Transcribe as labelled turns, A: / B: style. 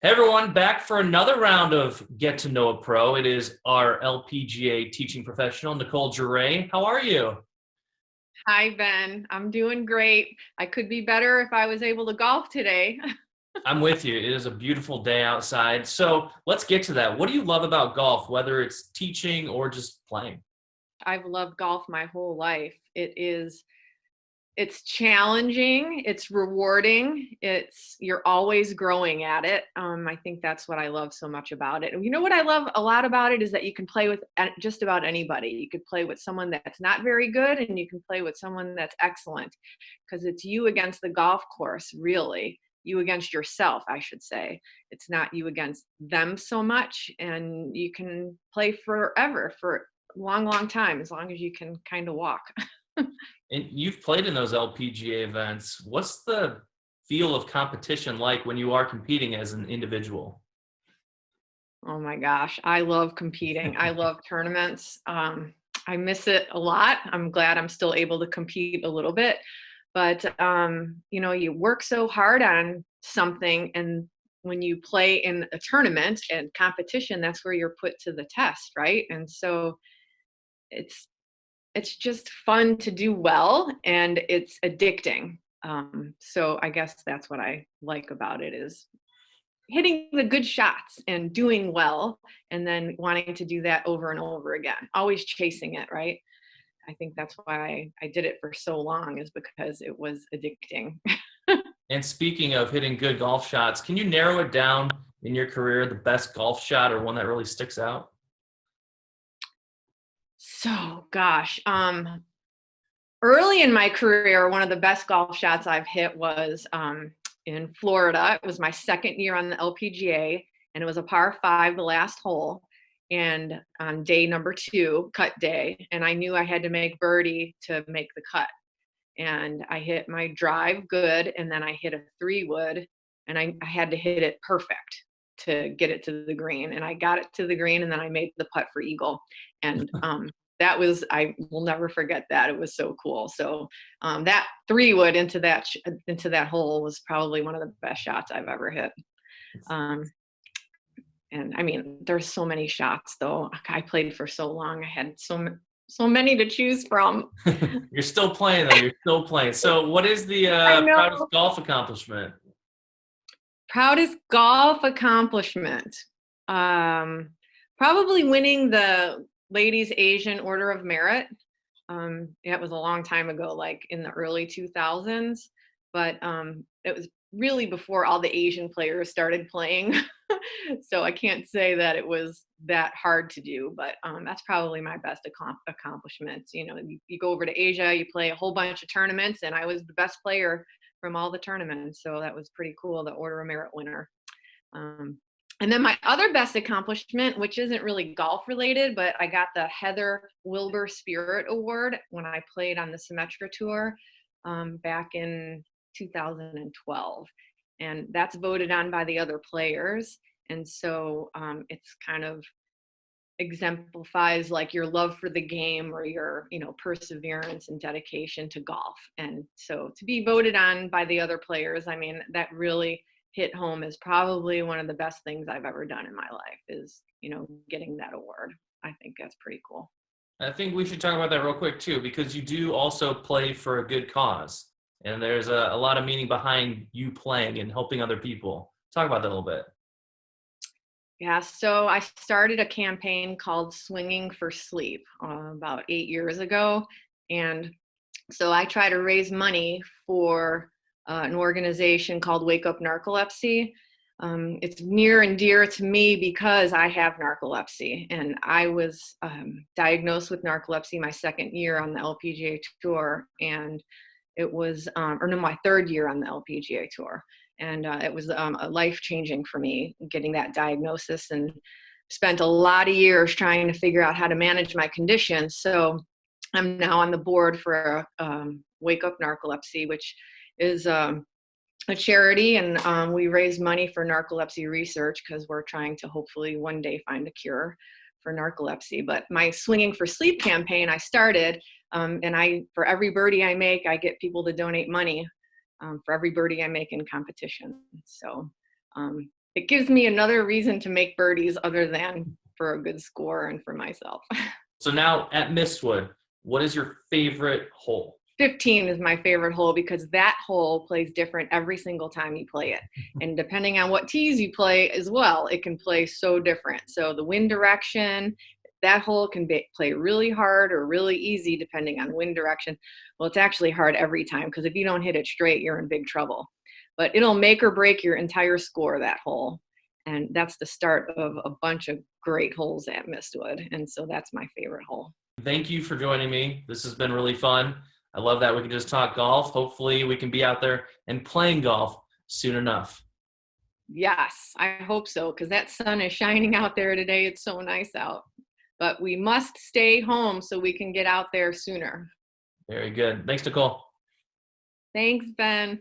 A: Hey everyone, back for another round of Get to Know a Pro. It is our LPGA teaching professional, Nicole Jeray. How are you?
B: Hi, Ben. I'm doing great. I could be better if I was able to golf today.
A: I'm with you. It is a beautiful day outside. So let's get to that. What do you love about golf, whether it's teaching or just playing?
B: I've loved golf my whole life. It's challenging, it's rewarding, you're always growing at it. I think that's what I love so much about it. And you know what I love a lot about it is that you can play with just about anybody. You could play with someone that's not very good, and you can play with someone that's excellent, because it's you against the golf course, really. You against yourself, I should say. It's not you against them so much, and you can play forever, for a long, long time, as long as you can kind of walk.
A: And you've played in those LPGA events. What's the feel of competition like when you are competing as an individual?
B: Oh my gosh, I love competing. I love tournaments. I miss it a lot. I'm glad I'm still able to compete a little bit, but you work so hard on something, and when you play in a tournament and competition, that's where you're put to the test, right? And so it's it's just fun to do well, and it's addicting. So I guess that's what I like about it, is hitting the good shots and doing well, and then wanting to do that over and over again, always chasing it, right? I think that's why I did it for so long, is because it was addicting.
A: And speaking of hitting good golf shots, can you narrow it down in your career, the best golf shot or one that really sticks out?
B: So gosh, early in my career, one of the best golf shots I've hit was in Florida. It was my second year on the LPGA, and it was a par five, the last hole, and on day number two, cut day, and I knew I had to make birdie to make the cut. And I hit my drive good, and then I hit a three wood, and I had to hit it perfect to get it to the green. And I got it to the green, and then I made the putt for eagle. And I will never forget that. It was so cool. So that three wood into that hole was probably one of the best shots I've ever hit. Um, and I mean, there's so many shots though. I played for so long. I had so many to choose from.
A: You're still playing though. You're still playing. So what is the
B: I
A: proudest
B: know.
A: golf accomplishment?
B: Proudest golf accomplishment. Um, Probably winning the Ladies Asian Order of Merit. It was a long time ago, like in the early 2000s, but it was really before all the Asian players started playing. So I can't say that it was that hard to do, but that's probably my best accomplishment. You go over to Asia, you play a whole bunch of tournaments, and I was the best player from all the tournaments. So that was pretty cool, the Order of Merit winner. Um, and then my other best accomplishment, which isn't really golf related, but I got the Heather Wilbur Spirit Award when I played on the Symetra Tour back in 2012. And that's voted on by the other players. And so it's kind of exemplifies like your love for the game, or your perseverance and dedication to golf. And so to be voted on by the other players, I mean, that really hit home as probably one of the best things I've ever done in my life, is getting that award. I think that's pretty cool.
A: I think we should talk about that real quick too, because you do also play for a good cause. And there's a lot of meaning behind you playing and helping other people. Talk about that a little bit.
B: Yeah, so I started a campaign called Swinging for Sleep about 8 years ago. And so I try to raise money for an organization called Wake Up Narcolepsy. It's near and dear to me because I have narcolepsy, and I was diagnosed with narcolepsy my second year on the LPGA Tour, and it was, or no, my third year on the LPGA Tour. And it was life-changing for me getting that diagnosis, and spent a lot of years trying to figure out how to manage my condition. So I'm now on the board for Wake Up Narcolepsy, which is a charity, and we raise money for narcolepsy research, because we're trying to hopefully one day find a cure for narcolepsy. But my Swinging for Sleep campaign I started, and for every birdie I make, I get people to donate money for every birdie I make in competition. So it gives me another reason to make birdies other than for a good score and for myself.
A: So now at Mistwood, what is your favorite hole?
B: 15 is my favorite hole because that hole plays different every single time you play it. And depending on what tees you play as well, it can play so different. So the wind direction, that hole can play really hard or really easy depending on wind direction. Well, it's actually hard every time because if you don't hit it straight, you're in big trouble. But it'll make or break your entire score, that hole. And that's the start of a bunch of great holes at Mistwood. And so that's my favorite hole.
A: Thank you for joining me. This has been really fun. I love that we can just talk golf. Hopefully we can be out there and playing golf soon enough.
B: Yes, I hope so, because that sun is shining out there today. It's so nice out. But we must stay home so we can get out there sooner.
A: Very good. Thanks, Nicole.
B: Thanks, Ben.